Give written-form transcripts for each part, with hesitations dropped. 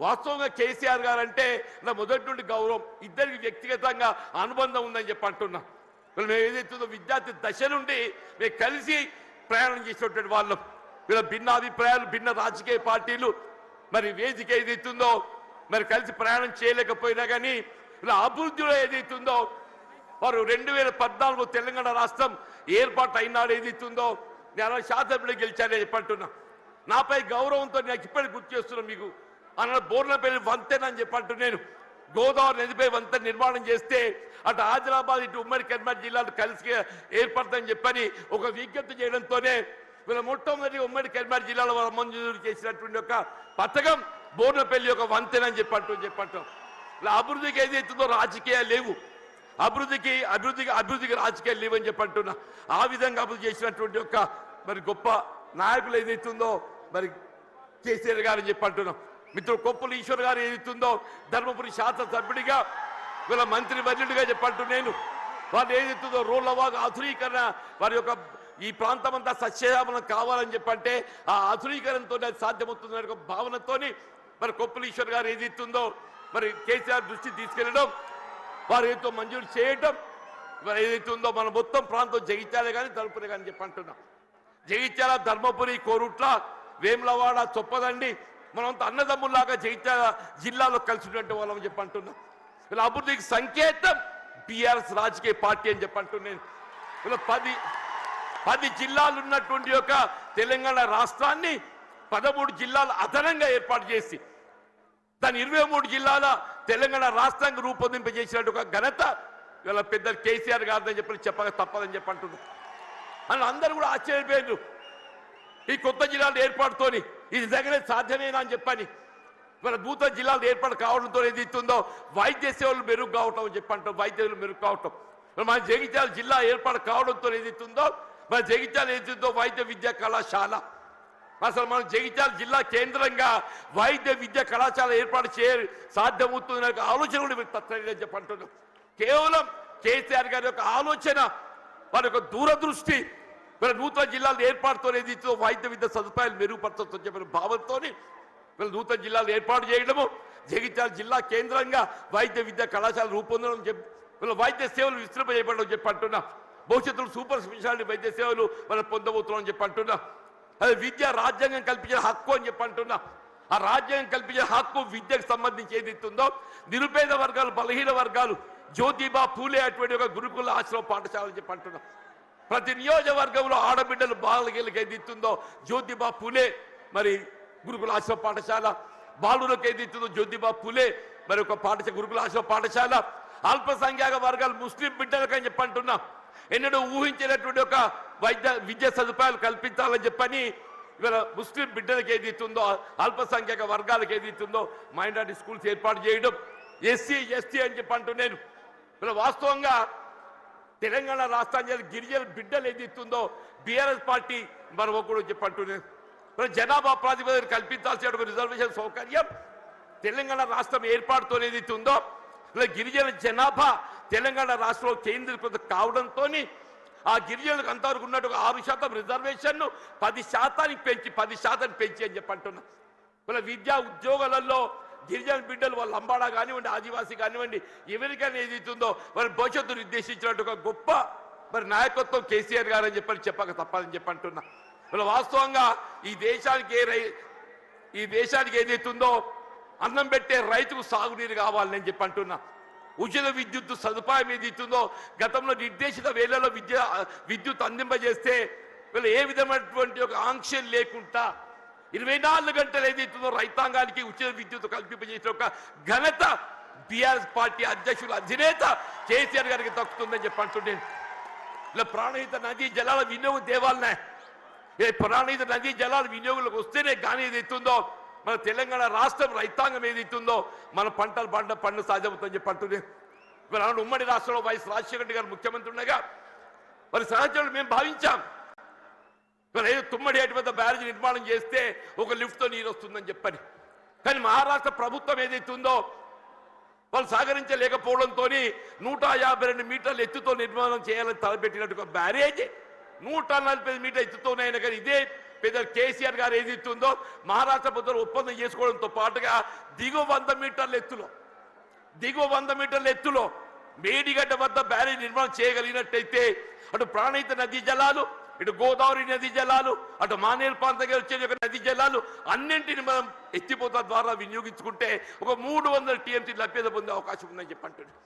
వాస్తవంగా కేసీఆర్ గారు అంటే నా మొదటి నుండి గౌరవం, ఇద్దరికి వ్యక్తిగతంగా అనుబంధం ఉందని చెప్పి అంటున్నా. మేము ఏదైతుందో విద్యార్థి దశ నుండి మేము కలిసి ప్రయాణం చేసినటువంటి వాళ్ళం. వీళ్ళ భిన్న అభిప్రాయాలు, భిన్న రాజకీయ పార్టీలు, మరి వేదిక ఏదైతుందో మరి కలిసి ప్రయాణం చేయలేకపోయినా కానీ ఇలా అభివృద్ధిలో ఏదైతుందో వారు 2014 తెలంగాణ రాష్ట్రం ఏర్పాటు అయినాడు ఏదైతుందో నేను శాసనసభ్యులు గెలిచానని చెప్పంటున్నా. నాపై గౌరవంతో నాకు ఇప్పటికి గుర్తు చేస్తున్నాను. మీకు అన్న బోర్లపల్లి వంతెన అని చెప్పంటూ నేను గోదావరి నదిపై వంతెన నిర్మాణం చేస్తే అటు ఆదిలాబాద్ ఇటు ఉమ్మడి కరీంనగర్ జిల్లాలు కలిసి ఏర్పడతాయని చెప్పని ఒక విజ్ఞప్తి చేయడంతోనే వీళ్ళ మొట్టమొదటి ఉమ్మడి కరీంనగర్ జిల్లాలో మంజూరు చేసినటువంటి ఒక పథకం బోర్లపల్లి ఒక వంతెన అని చెప్పంటాం. ఇలా అభివృద్ధికి ఏదైతుందో రాజకీయాలు లేవు, అభివృద్ధికి రాజకీయాలు లేవని చెప్పంటున్నా. ఆ విధంగా అభివృద్ధి చేసినటువంటి ఒక మరి గొప్ప నాయకులు ఏదైతుందో మరి కేసీఆర్ గారు అని చెప్పంటున్నాం. మిత్రుడు కొప్పుల ఈశ్వర్ గారు ఏదైతుందో ధర్మపురి శాసనసభ్యుడిగా వీళ్ళ మంత్రి వర్యుడిగా చెప్పంటూ నేను వాళ్ళు ఏదైతుందో రోళ్లవాగు ఆధునీకరణ వారి యొక్క ఈ ప్రాంతం అంతా సస్యశ్యామలం కావాలని చెప్పంటే ఆ ఆధునీకరణతో అది సాధ్యమవుతుందనే ఒక భావనతోని మరి కొప్పుల ఈశ్వర్ గారు ఏదైతుందో మరి కేసీఆర్ దృష్టి తీసుకెళ్లడం, వారు ఏదో మంజూరు చేయడం, మరి ఏదైతుందో మన మొత్తం ప్రాంతం జగిత్యాల కానీ ధర్మపురి కానీ చెప్పంటున్నాం. జగిత్యాల, ధర్మపురి, కోరుట్ల, వేములవాడ, చొప్పదండి మనంతా అన్నదమ్ముల్లాగా జగిత్యాల జిల్లాలో కలిసినటువంటి వాళ్ళని చెప్పంటున్నాం. ఇలా అభివృద్ధికి సంకేతం బీఆర్ఎస్ రాజకీయ పార్టీ అని చెప్పంటున్నాను. ఇలా 10 జిల్లాలు ఉన్నటువంటి యొక్క తెలంగాణ రాష్ట్రాన్ని 13 జిల్లాలు అదనంగా ఏర్పాటు చేసి దాని 23 జిల్లాల తెలంగాణ రాష్ట్రానికి రూపొందింపజేసినట్టు ఒక ఘనత ఇలా పెద్ద కేసీఆర్ గారిని చెప్పక తప్పదని చెప్పంటున్నాం. అని అందరూ కూడా ఆశ్చర్యపోయారు. ఈ కొత్త జిల్లాల ఏర్పాటుతోని ఇది నిజంగానే సాధ్యమేనా అని చెప్పని మన నూతన జిల్లాలు ఏర్పాటు కావడంతో ఏదైతుందో వైద్య సేవలు మెరుగు కావటం అని చెప్పంటాం. వైద్య సేవలు మెరుగు కావటం మన జగిత్యాల జిల్లా ఏర్పాటు కావడంతో ఏదైతుందో మన జగిత్యాల ఏదైతుందో వైద్య విద్యా కళాశాల అసలు మనం జగిత్యాల జిల్లా కేంద్రంగా వైద్య విద్యా కళాశాల ఏర్పాటు సాధ్యమవుతుందనే ఆలోచన కూడా మీరు తప్పని చెప్పంటున్నాం. కేవలం కేసీఆర్ గారి యొక్క ఆలోచన, వారి యొక్క దూరదృష్టి, వీళ్ళ నూతన జిల్లాలు ఏర్పాటుతో ఏదైతే వైద్య విద్య సదుపాయాలు మెరుగుపరచొచ్చని చెప్పిన భావంతో వీళ్ళ నూతన జిల్లాలు ఏర్పాటు చేయడము, జగిత్యాల జిల్లా కేంద్రంగా వైద్య విద్యా కళాశాల రూపొందడం, వీళ్ళ వైద్య సేవలు విస్తృంపజేయబడడం చెప్పంటున్నా. భవిష్యత్తులో సూపర్ స్పెషాలిటీ వైద్య సేవలు మనం పొందబోతున్నాం చెప్పంటున్నా. అదే విద్య రాజ్యాంగం కల్పించిన హక్కు అని చెప్పంటున్నా. ఆ రాజ్యాంగం కల్పించిన హక్కు విద్యకు సంబంధించి ఏదైతుందో నిరుపేద వర్గాలు, బలహీన వర్గాలు, జ్యోతిబా పూలే అటువంటి ఒక గురుకుల ఆశ్రమ పాఠశాల అని చెప్పంటున్నా. ప్రతి నియోజకవర్గంలో ఆడబిడ్డలు బాలకి ఏదైతుందో జ్యోతిబా పూలే మరి గురుకుల ఆశ్రమ పాఠశాల, బాలులకు ఏదైతుందో జ్యోతిబా పూలే మరి ఒక పాఠశాల గురుకుల ఆశ్రమ పాఠశాల, అల్పసంఖ్యాక వర్గాలు ముస్లిం బిడ్డలకని చెప్పంటున్నా. ఎన్నడూ ఊహించినటువంటి ఒక విద్యా సదుపాయాలు కల్పించాలని చెప్పని ఇవాళ ముస్లిం బిడ్డలకు ఏదైతుందో అల్పసంఖ్యాక వర్గాలకు ఏదైతుందో మైనారిటీ స్కూల్స్ ఏర్పాటు చేయడం, ఎస్సీ ఎస్టీ అని చెప్పంటూ నేను ఇలా వాస్తవంగా తెలంగాణ రాష్ట్రానికి గిరిజన బిడ్డలు ఏదైతుందో బీఆర్ఎస్ పార్టీ మరో కూడా చెప్పంటున్నాను. జనాభా ప్రాతిపదికన కల్పించాల్సిన రిజర్వేషన్ సౌకర్యం తెలంగాణ రాష్ట్రం ఏర్పాటుతో ఏదైతుందో ఇలా గిరిజన జనాభా తెలంగాణ రాష్ట్రంలో కేంద్రీకృతం కావడంతో ఆ గిరిజనులకు అంతవరకు ఉన్నట్టు 6% రిజర్వేషన్ను 10% పెంచి అని చెప్పంటున్నా. ఇలా విద్యా ఉద్యోగాలలో గిరిజన బిడ్డలు వాళ్ళ లంబాడా కానివ్వండి, ఆదివాసీ కానివ్వండి, ఎవరికైనా ఏదైతుందో వారి భవిష్యత్తు నిర్దేశించినట్టు ఒక గొప్ప మరి నాయకత్వం కేసీఆర్ గారు అని చెప్పక తప్పదని చెప్పంటున్నా. ఇలా వాస్తవంగా ఈ దేశానికి ఏదైతుందో అన్నం పెట్టే రైతుకు సాగునీరు కావాలని చెప్పంటున్నా. ఉచిత విద్యుత్ సదుపాయం ఏదైతుందో గతంలో నిర్దేశిత వేళలో విద్యుత్ అందింపజేస్తే వీళ్ళు ఏ విధమైనటువంటి ఒక ఆంక్షలు లేకుండా 24 గంటలు ఏదైతుందో రైతాంగానికి ఉచిత విద్యుత్ కల్పింపజేసిన ఒక ఘనత బీఆర్ఎస్ పార్టీ అధ్యక్షుల అధినేత కేసీఆర్ గారికి దక్కుతుందని చెప్పంటుండే. ఇలా ప్రాణహిత నదీ జలాల వినియోగం దేవాలనే ప్రాణహిత నదీ జలాల వినియోగంలోకి వస్తేనే కానీ ఏదైతుందో మన తెలంగాణ రాష్ట్రం రైతాంగం ఏదైతుందో మన పంటలు సాధ్యమవుతుందని చెప్పంటుంది. మరి ఉమ్మడి రాష్ట్రంలో వైఎస్ రాజశేఖర రెడ్డి గారు ముఖ్యమంత్రి ఉండగా మరి సహచరులు మేము భావించాం మరి ఏదో తుమ్మడి ఏటి వద్ద బ్యారేజ్ నిర్మాణం చేస్తే ఒక లిఫ్ట్తో నీరు వస్తుందని చెప్పని. కానీ మహారాష్ట్ర ప్రభుత్వం ఏదైతుందో వాళ్ళు సహకరించలేకపోవడంతో 152 మీటర్ల ఎత్తుతో నిర్మాణం చేయాలని తలపెట్టినట్టుగా బ్యారేజ్ 145 మీటర్ల ఎత్తుతోనైనా కానీ ఇదే పెద్దలు కేసీఆర్ గారు ఏదైతుందో మహారాష్ట్ర ప్రభుత్వం ఒప్పందం చేసుకోవడంతో పాటుగా దిగువ 100 మీటర్ల ఎత్తులో మేడిగడ్డ వద్ద బ్యారేజ్ నిర్మాణం చేయగలిగినట్టయితే అటు ప్రాణహిత నదీ జలాలు, ఇటు గోదావరి నదీ జలాలు, అటు మానేరు ప్రాంతంగా వచ్చే నదీ జలాలు అన్నింటిని మనం ఎత్తిపోత ద్వారా వినియోగించుకుంటే ఒక 300 టీఎంసీ లభ్యత పొందే అవకాశం ఉందని చెప్పంటున్నాడు.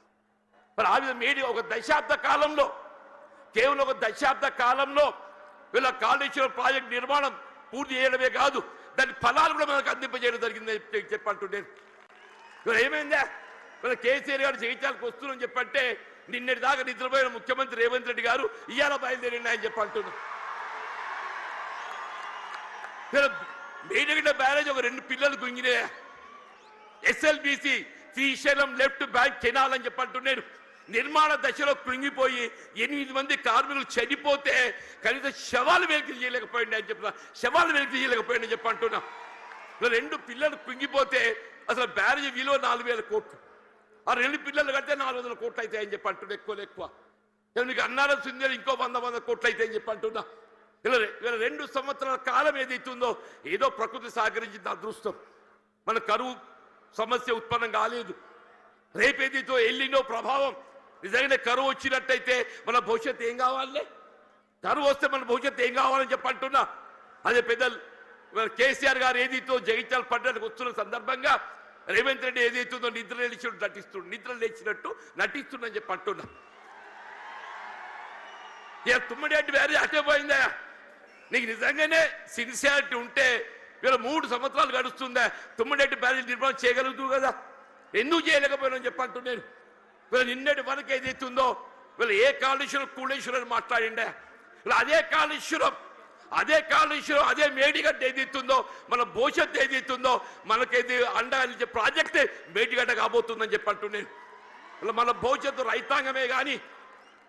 మరి ఆ విధంగా మేడి ఒక దశాబ్ద కాలంలో, కేవలం ఒక దశాబ్ద కాలంలో వీళ్ళ కాళేశ్వరం ప్రాజెక్ట్ నిర్మాణం పూర్తి చేయడమే కాదు, దాని ఫలాలు కూడా మనకు అందింపజేయడం జరిగిందని చెప్పంటున్నాను. ఇవాళ ఏమైందా, మన కేసీఆర్ గారు జగిత్యాలకు వస్తున్నారని చెప్పంటే నిన్నటి దాకా నిద్రపోయిన ముఖ్యమంత్రి రేవంత్ రెడ్డి గారు ఇవాళ బయలుదేరిండి అని చెప్పంటున్నారు. మేడిగడ్డ బ్యారేజ్ ఒక 2 పిల్లలు గుంగినే, SLBC Srisailam left bank canal అని చెప్పంటున్నాడు. నిర్మాణ దశలో కృంగిపోయి 8 మంది కార్మికులు చనిపోతే కనీసం శవాలు వెలికి చేయలేకపోయింది అని చెప్తున్నా, శవాలు వెలికి చేయలేకపోయింది అని చెప్పంటున్నా. 2 పిల్లలు కృంగిపోతే అసలు బ్యారేజ్ విలువ 4000 కోట్లు, ఆ 2 పిల్లలు కడితే 400 కోట్లు అయితే అని చెప్పంటున్నా. ఎక్కువ మీకు అన్నారం సింధేలు ఇంకో 100 కోట్లు అయితే అని చెప్పంటున్నా. ఇలా 2 సంవత్సరాల కాలం ఏదైతుందో ఏదో ప్రకృతి సహకరించిన అదృష్టం, మన కరువు సమస్య ఉత్పన్నం కాలేదు. రేపేదైతో ఎల్లినో ప్రభావం నిజంగానే కరువు వచ్చినట్టయితే మన భవిష్యత్తు ఏం కావాలి, కరువు వస్తే మన భవిష్యత్తు ఏం కావాలని చెప్పంటున్నా. అదే పెద్దలు కేసీఆర్ గారు ఏదైతే జగిత్యాల పట్టణానికి వస్తున్న సందర్భంగా రేవంత్ రెడ్డి ఏదైతుందో నిద్ర లేచినట్టు నటిస్తుందని చెప్పి అంటున్నా. ఇక తుమ్మడి వేరే అటే పోయిందా, నీకు నిజంగానే సిన్సియారిటీ ఉంటే వీళ్ళ 3 సంవత్సరాలు గడుస్తుందా తుమ్మడి బ్యారేజ్ నిర్మాణం చేయగలుగుతావు కదా, ఎందుకు చేయలేకపోయినా చెప్పంటు. నేను వీళ్ళు నిన్నటి వరకు ఏదైతుందో వీళ్ళు ఏ కాళేశ్వరం కూళేశ్వరం అని మాట్లాడిండే, వీళ్ళు అదే మేడిగడ్డ ఏదైతుందో మన భవిష్యత్తు ఏదైతుందో మనకేది అండగా ప్రాజెక్టే మేడిగడ్డ కాబోతుందని చెప్పంటు. నేను ఇలా మన భవిష్యత్తు రైతాంగమే కానీ,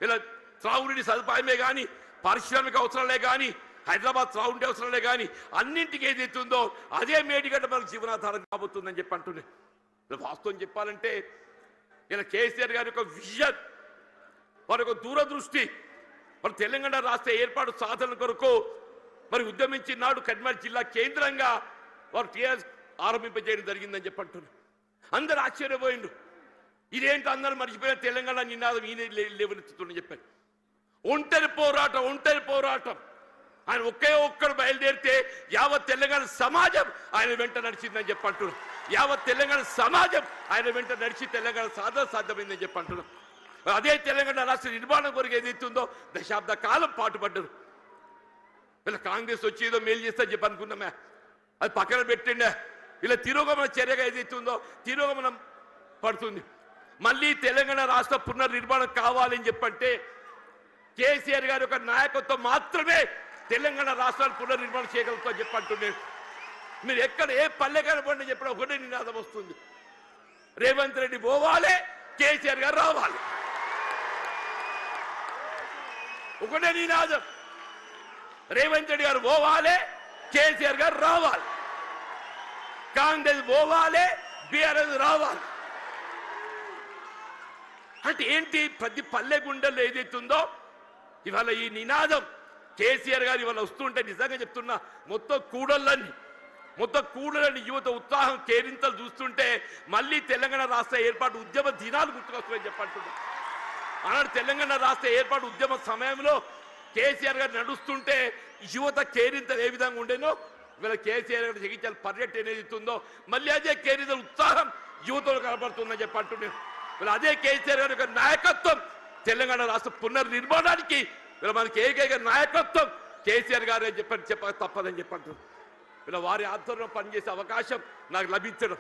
ఇలా త్రాగునీటి సదుపాయమే కానీ, పారిశ్రామిక అవసరాలే కానీ, హైదరాబాద్ త్రాగుండే అవసరాలే కానీ అన్నింటికి ఏదైతుందో అదే మేడిగడ్డ మనకు జీవనాధారం కాబోతుందని చెప్పి అంటున్నాయి. వాస్తవం చెప్పాలంటే ఇలా కేసీఆర్ గారి యొక్క విజన్, వారి యొక్క దూరదృష్టి, మరి తెలంగాణ రాష్ట్ర ఏర్పాటు సాధన కొరకు మరి ఉద్యమించిన నాడు కరీంనగర్ జిల్లా కేంద్రంగా వారు టీఆర్ఎస్ ఆరంభింపజేయడం జరిగిందని చెప్పి అంటున్నారు. అందరూ ఆశ్చర్యపోయిండు, ఇదేంటి అందరూ మర్చిపోయిన తెలంగాణ నినాదం ఈయన లేవనెత్తుతుందని చెప్పారు. ఒంటరి పోరాటం ఆయన ఒక్కడు బయలుదేరితే యావత్ తెలంగాణ సమాజం ఆయన వెంట నడిచిందని చెప్పి అంటున్నారు. యావత్ తెలంగాణ సమాజం ఆయన వెంట నడిచి తెలంగాణ సాధ్యమైందని చెప్పి అంటున్నాం. అదే తెలంగాణ రాష్ట్ర నిర్మాణం కొరకు ఏదైతుందో దశాబ్ద కాలం పాటుపడ్డారు. వీళ్ళ కాంగ్రెస్ వచ్చి ఏదో మేలు చేస్తా చెప్పి అనుకున్నామే, అది పక్కన పెట్టిండే. ఇలా తిరోగమన చర్యగా ఏదైతుందో తిరోగమనం పడుతుంది. మళ్ళీ తెలంగాణ రాష్ట్ర పునర్నిర్మాణం కావాలని చెప్పంటే కేసీఆర్ గారి యొక్క నాయకత్వం మాత్రమే తెలంగాణ రాష్ట్రాన్ని పునర్నిర్మాణం చేయగలుగుతా చెప్పంటున్నాను. మీరు ఎక్కడ ఏ పల్లె కనపడినా చెప్పిన ఒకటే నినాదం వస్తుంది, రేవంత్ రెడ్డి పోవాలి, కేసీఆర్ గారు రావాలి. ఒకటే నినాదం, రేవంత్ రెడ్డి గారు పోవాలి, కేసీఆర్ గారు రావాలి, కాంగ్రెస్ పోవాలి, బీఆర్ఎస్ రావాలి. అంటే ఏంటి, ప్రతి పల్లె గుండెల్లో ఏదైతుందో ఇవాళ ఈ నినాదం కేసీఆర్ గారు ఇవాళ వస్తుంటే నిజంగా చెప్తున్నా మొత్తం కూడలని యువత ఉత్సాహం కేరింతలు చూస్తుంటే మళ్ళీ తెలంగాణ రాష్ట్ర ఏర్పాటు ఉద్యమ దినాలు గుర్తుకొస్తాయని చెప్పంటున్నా. ఆనాడు తెలంగాణ రాష్ట్ర ఏర్పాటు ఉద్యమ సమయంలో కేసీఆర్ గారు నడుస్తుంటే యువత కేరింతలు ఏ విధంగా ఉండేనో ఇవాళ కేసీఆర్ గారు జగిత్యాల పర్యటన ఏదైతుందో మళ్ళీ అదే కేరింతల ఉత్సాహం యువతలో కనబడుతుందని చెప్పంటున్నాను. వీళ్ళు అదే కేసీఆర్ గారి యొక్క నాయకత్వం తెలంగాణ రాష్ట్ర పునర్నిర్మాణానికి వీళ్ళ మనకి ఏకైక నాయకత్వం కేసీఆర్ గారు అని చెప్పక తప్పదని చెప్పంటున్నారు. వీళ్ళ వారి ఆధ్వర్యంలో పనిచేసే అవకాశం నాకు లభించడం,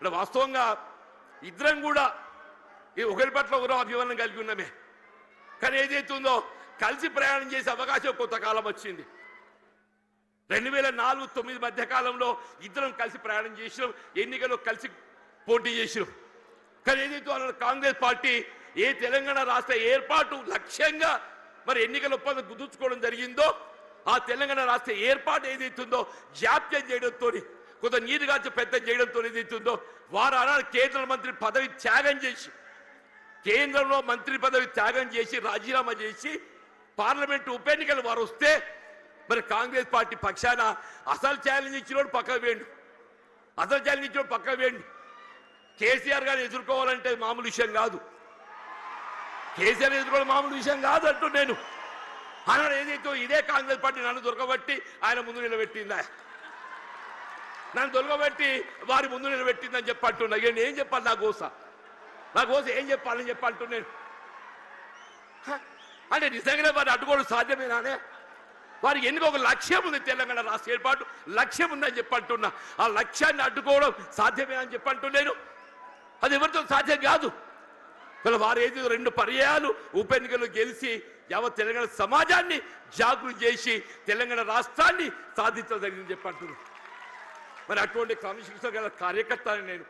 ఇలా వాస్తవంగా ఇద్దరం కూడా ఒకరి పట్ల ఒకరో అభిమానం కలిగి ఉన్నామే. కానీ ఏదైతుందో కలిసి ప్రయాణం చేసే అవకాశం కొంతకాలం వచ్చింది. 2004-2009 మధ్య కాలంలో ఇద్దరం కలిసి ప్రయాణం చేసినాం, ఎన్నికల్లో కలిసి పోటీ చేసినాం. కానీ ఏదైతే కాంగ్రెస్ పార్టీ ఏ తెలంగాణ రాష్ట్ర ఏర్పాటు లక్ష్యంగా మరి ఎన్నికల ఒప్పందం కుదుర్చుకోవడం జరిగిందో ఆ తెలంగాణ రాష్ట్ర ఏర్పాటు ఏదైతుందో జాప్యం చేయడంతో కొంత నీరుగాచి పెద్ద చేయడంతో ఏదైతుందో వారు ఆనాడు కేంద్ర మంత్రి పదవి త్యాగం చేసి కేంద్రంలో మంత్రి పదవి త్యాగం చేసి రాజీనామా చేసి పార్లమెంటు ఉప ఎన్నికలు వారు వస్తే మరి కాంగ్రెస్ పార్టీ పక్షాన అసలు ఛాలెంజ్ ఇచ్చినోడు పక్కకు వేయండి, అసలు ఛాలెంజ్ ఇచ్చినోడు పక్కకు వేయండి. కేసీఆర్ గారిని ఎదుర్కోవాలంటే మామూలు విషయం కాదు, కేసీఆర్ ఎదుర్కోవడం మామూలు విషయం కాదు అంటూ నేను అన్నాడు. ఏదైతే ఇదే కాంగ్రెస్ పార్టీ నన్ను దొరకబట్టి ఆయన ముందు నిలబెట్టిందా, నన్ను దొరకబెట్టి వారి ముందు నిలబెట్టిందని చెప్పి అంటున్నా. ఇక ఏం చెప్పాలి, నా కోస ఏం చెప్పాలని చెప్పి అంటున్నాను. అంటే నిజంగానే వారిని అడ్డుకోవడం సాధ్యమేనానే? వారికి ఎందుకు ఒక లక్ష్యం ఉంది, తెలంగాణ రాష్ట్ర ఏర్పాటు లక్ష్యం ఉందని చెప్పి అంటున్నా. ఆ లక్ష్యాన్ని అడ్డుకోవడం సాధ్యమే అని చెప్పి అంటున్నాను. అది ఎవరితో సాధ్యం కాదు. వారు ఏది 2 పర్యాయాలు ఉప ఎన్నికలు గెలిచి యావత్ తెలంగాణ సమాజాన్ని జాగృతి చేసి తెలంగాణ రాష్ట్రాన్ని సాధించడం జరిగిందని చెప్పి అంటున్నాను. మరి అటువంటి కమ్యూనిస్ట్ గల కార్యకర్తని నేను,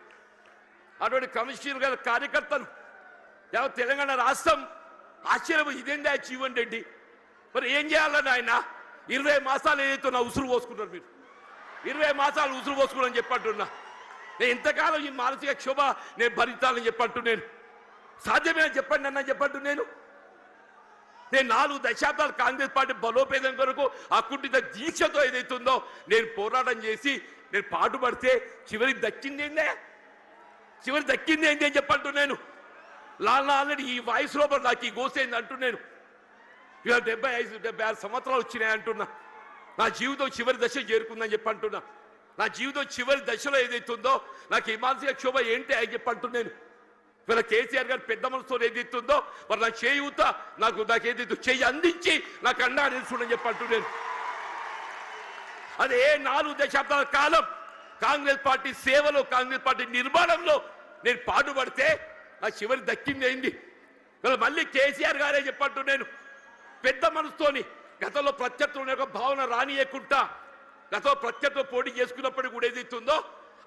అటువంటి కమ్యూనిస్ట్ గల కార్యకర్తను యావత్ తెలంగాణ రాష్ట్రం ఆశ్చర్యం. ఇదేంటి జీవన్ రెడ్డి, మరి ఏం చేయాలని ఆయన 20 మాసాలు ఏదైతే నా ఉసురు పోసుకున్నారు మీరు, 20 మాసాలు ఉసురు పోసుకున్నారని చెప్పంటున్నా. నేను ఇంతకాలం ఈ మానసిక క్షోభ నేను భరించాలని చెప్పంటు నేను సాధ్యమే అని చెప్పండి అన్న చెప్పంటు నేను 4 దశాబ్దాలు కాంగ్రెస్ పార్టీ బలోపేతం కొరకు అకుంఠిత దీక్షతో ఏదైతుందో నేను పోరాటం చేసి నేను పాటుపడితే చివరికి దక్కింది ఏంటి అని చెప్పంటు నేను. ఆల్రెడీ ఈ వాయిస్ లోపల నాకు ఈ గోసైంది అంటూ నేను. ఇవాళ 75-76 సంవత్సరాలు వచ్చినాయి అంటున్నా. నా జీవితం చివరి దశ చేరుకుందని చెప్పి అంటున్నా. నా జీవితం చివరి దశలో ఏదైతుందో నాకు ఈ మానసిక క్షోభ ఏంటి అని చెప్పి అంటున్నాను. ఇవాళ కేసీఆర్ గారు పెద్ద మనసుతో ఏదైతుందో మరి నా చేయూత నాకు ఏదైతే చేయి అందించి నాకు అండా నిలుచుండని చెప్పి అంటున్నాను. అదే 4 దశాబ్దాల కాలం కాంగ్రెస్ పార్టీ సేవలో, కాంగ్రెస్ పార్టీ నిర్మాణంలో నేను పాటుపడితే నా చివరి దక్కింది అయింది. మళ్ళీ కేసీఆర్ గారే చెప్పంటూ నేను పెద్ద మనసుతోని గతంలో ప్రత్యర్థులు ఒక భావన రానియకుండా గతంలో ప్రత్యర్థులు పోటీ చేసుకున్నప్పటికీ కూడా ఏదైతుందో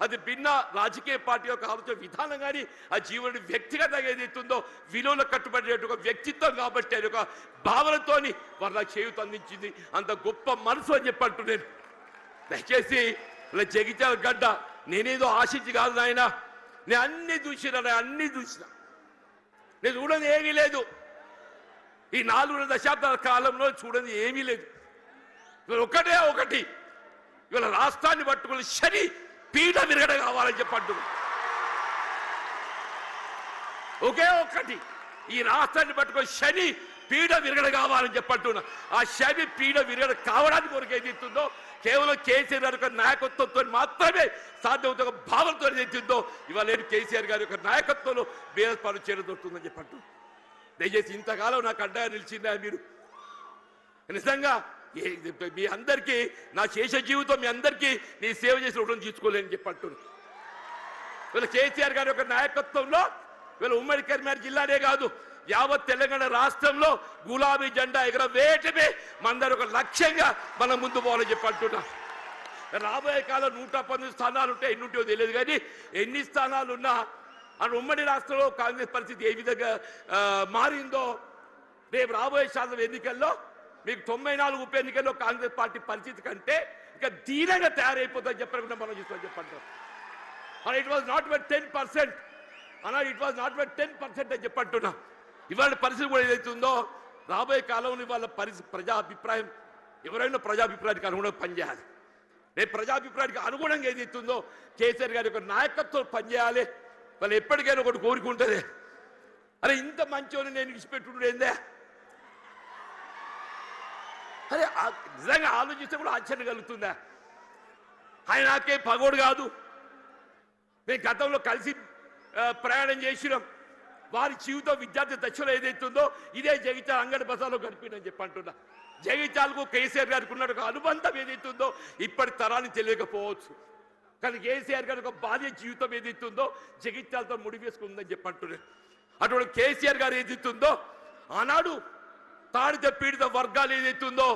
అది భిన్న రాజకీయ పార్టీ యొక్క ఆలోచన విధానం కానీ ఆ జీవన వ్యక్తిగతంగా ఏదైతుందో విలువలు కట్టుబడే ఒక వ్యక్తిత్వం కాబట్టి అది ఒక భావనతోని వారు నాకు చేయూత అందించింది. అంత గొప్ప మనసు అని చెప్పంటూ నేను దయచేసి ఇలా జగిత్యాల గడ్డ నేనేదో ఆశించి కాదు నాయన, నేను అన్ని చూసిన నేను చూడని ఏమీ లేదు. ఈ 4 దశాబ్దాల కాలంలో చూడని ఏమీ లేదు. ఇవాళ ఒకటి ఇవాళ రాష్ట్రాన్ని పట్టుకుని శని పీఠ విరగడ కావాలని చెప్పంటు ఒకే ఒక్కటి ఈ రాష్ట్రాన్ని పట్టుకుని శని పీఠ విరగడ కావాలని చెప్పంటున్నా. ఆ శని పీఠ విరగడ కావడానికి కొరకు ఏదైతుందో కేవలం కేసీఆర్ గారి యొక్క నాయకత్వంతో మాత్రమే సాధ్యమవుతుంది. ఒక భావనతో ఏదైతుందో ఇవాళ నేను కేసీఆర్ గారి యొక్క నాయకత్వంలో బీఆర్ఎస్ పార్టీ చేరదొరుకుతుందని చెప్పంటు. దయచేసి ఇంతకాలం నాకు అడ్డా నిలిచిందా మీరు? నిజంగా మీ అందరికీ నా శేష జీవితం మీ అందరికీ నీ సేవ చేసి రుణం తీసుకోలేని చెప్పంటున్నాను. వీళ్ళ కేసీఆర్ గారి యొక్క నాయకత్వంలో వీళ్ళ ఉమ్మడి కరీంనగర్ జిల్లానే కాదు యావత్ తెలంగాణ రాష్ట్రంలో గులాబీ జెండా ఎగరవేయటమే మనందరి ఒక లక్ష్యంగా మనం ముందు పోవాలని చెప్పంటున్నా. రాబోయే కాలం 119 స్థానాలు ఉంటాయి, ఎన్ని ఉంటాయో తెలియదు కానీ ఎన్ని స్థానాలు ఉన్నా అని ఉమ్మడి రాష్ట్రంలో కాంగ్రెస్ పరిస్థితి ఏ విధంగా మారిందో రేపు రాబోయే శాతం ఎన్నికల్లో మీకు 94 ఉప ఎన్నికల్లో కాంగ్రెస్ పార్టీ పరిస్థితి కంటే ఇంకా దీనంగా తయారైపోతుందని చెప్పకుండా మనం చూస్తామని చెప్పంటాం. అలా ఇట్ వాజ్ నాట్ బట్ 10% అలా ఇట్ వాజ్ నాట్ బట్ 10% అని చెప్పంటున్నా. ఇవాళ పరిస్థితి కూడా ఏదైతుందో రాబోయే కాలంలో ఇవాళ ప్రజాభిప్రాయం ఎవరైనా ప్రజాభిప్రాయానికి అనుగుణంగా పనిచేయాలి. రేపు ప్రజాభిప్రాయానికి అనుగుణంగా ఏదైతుందో కేసీఆర్ గారి యొక్క నాయకత్వం పనిచేయాలి. వాళ్ళు ఎప్పటికైనా ఒకటి కోరుకుంటుంది, అరే ఇంత మంచోని నేను విడిచిపెట్టుండే ఏందే, అరే నిజంగా ఆలోచిస్తే కూడా ఆశ్చర్యం కలుగుతుందా? ఆయన నాకే పగోడు కాదు, మేము గతంలో కలిసి ప్రయాణం చేసినాం. వారి జీవితం విద్యార్థి దశలో ఏదైతుందో ఇదే జగిత్యాల అంగడి బజార్లో గడిపినని చెప్పి అంటున్నా. జగిత్యాలకు కేసీఆర్ గారికి ఉన్న ఒక అనుబంధం ఏదైతుందో ఇప్పటి తరానికి తెలియకపోవచ్చు, కానీ కేసీఆర్ గారి ఒక బాల్య జీవితం ఏదైతుందో జగిత్యాలతో ముడివేసుకుందని చెప్పి అంటున్నాను. అటువంటి కేసీఆర్ గారు ఏదైతుందో ఆనాడు తాడిత పీడిత వర్గాలు ఏదైతుందో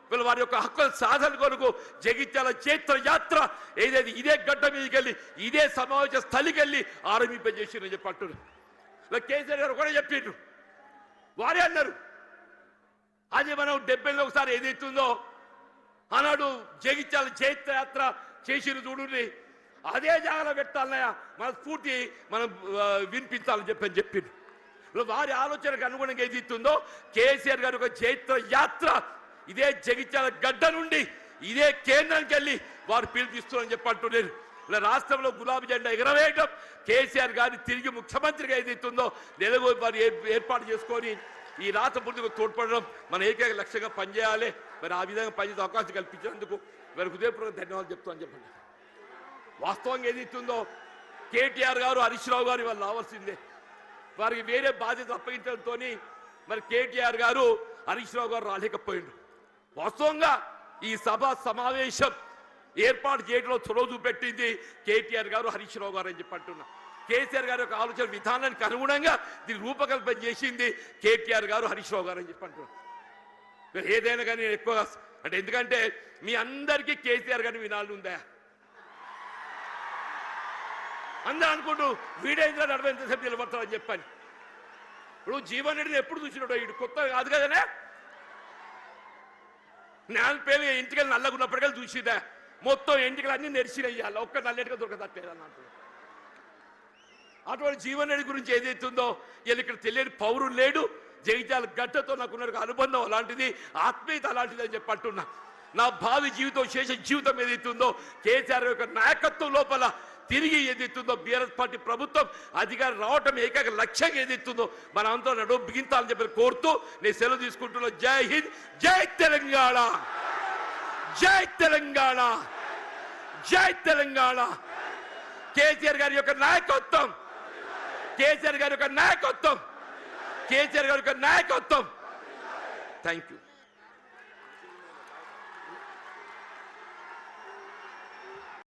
వీళ్ళు వారి యొక్క హక్కుల సాధన కొరకు జగిత్యాల చైత్ర యాత్ర ఏదైతే ఇదే గడ్డ మీదకి వెళ్ళి ఇదే సమావేశ స్థలికి వెళ్ళి ఆరంభింపజేసిందని చెప్పి అంటున్నారు. కేసీఆర్ గారు కూడా చెప్పిండ్రు, వారే అన్నారు అది మనం 70లో ఒకసారి ఏదైతుందో ఆనాడు జగిత్యాల చైత్ర యాత్ర చేసిన చూడండి, అదే జాగ్రత్త పెట్టాలన్నయ్య మన స్ఫూర్తి మనం వినిపించాలని చెప్పిండ్రు. వారి ఆలోచనకు అనుగుణంగా ఏదైతుందో కేసీఆర్ గారి ఒక చైత్ర యాత్ర ఇదే జగిత్యాల గడ్డ నుండి ఇదే కేంద్రానికి వెళ్ళి వారు పిలిపిస్తున్నారని చెప్పి అంటున్నారు. ఇలా రాష్ట్రంలో గులాబీ జెండా ఎగరవేయడం, కేసీఆర్ గారిని తిరిగి ముఖ్యమంత్రిగా ఏదైతుందో నెలకు వారు ఏర్పాటు చేసుకొని ఈ రాష్ట్ర పూర్తిగా తోడ్పడడం మన ఏకైక లక్ష్యంగా పనిచేయాలి. మరి ఆ విధంగా పనిచేసే అవకాశం కల్పించినందుకు మరి హృదయపూర్వక ధన్యవాదాలు చెప్తామని చెప్పండి. వాస్తవంగా ఏదైతుందో కేటీఆర్ గారు, హరీష్ రావు గారు వాళ్ళు రావాల్సిందే. వారికి వేరే బాధ్యతలు అప్పగించడంతో మరి కేటీఆర్ గారు, హరీష్ రావు గారు రాలేకపోయిండు. వాస్తవంగా ఈ సభ సమావేశం ఏర్పాటు చేయడంలో చొరవ చూపెట్టింది కేటీఆర్ గారు, హరీష్ రావు గారు అని చెప్పి అంటున్నా. కేసీఆర్ గారి యొక్క ఆలోచన విధానానికి అనుగుణంగా దీన్ని రూపకల్పన చేసింది కేటీఆర్ గారు, హరీష్ రావు గారు అని చెప్పి అంటున్నా. ఏదైనా కానీ నేను ఎక్కువగా అంటే ఎందుకంటే మీ అందరికీ కేసీఆర్ గారిని వినాలని ఉందా? అందరూ అనుకుంటూ వీడేంద్ర నడవ ఎంతసేపు నిలబడతారని చెప్పని. ఇప్పుడు జీవన్ రెడ్డిని ఎప్పుడు చూసినాడు? ఇటు కొత్త కాదు కదనే. నేలపేలు ఇంటికి నల్లగున్నప్పటికీ చూసిదా మొత్తం ఎంటికలు అన్ని నెరిసినయ్యాలి, ఒక్క నల్లెటిగా దొరకదట్టేదని అంటున్నాడు. అటువంటి జీవన్ రెడ్డి గురించి ఏదైతుందో వీళ్ళు ఇక్కడ తెలియని పౌరులు లేడు. జగిత్యాల గడ్డతో నాకున్న అనుబంధం అలాంటిది, ఆత్మీయత అలాంటిది అని చెప్పి అంటున్నా. నా భావి జీవితం, శేష జీవితం ఏదైతుందో కేసీఆర్ యొక్క నాయకత్వం లోపల తిరిగి ఏదైతుందో బీఆర్ఎస్ పార్టీ ప్రభుత్వం అధికారం రావటం ఏకైక లక్ష్యంగా ఏదైతుందో మన అంతా నడుము బిగించాలని చెప్పి కోరుతూ నేను సెలవు తీసుకుంటున్నా. జై హింద్, జై తెలంగాణ, జై తెలంగాణ, జై తెలంగాణ. కేసీఆర్ గారి యొక్క నాయకత్వం, కేసీఆర్ గారి యొక్క నాయకత్వం, కేసీఆర్ గారి యొక్క నాయకత్వం. Thank you.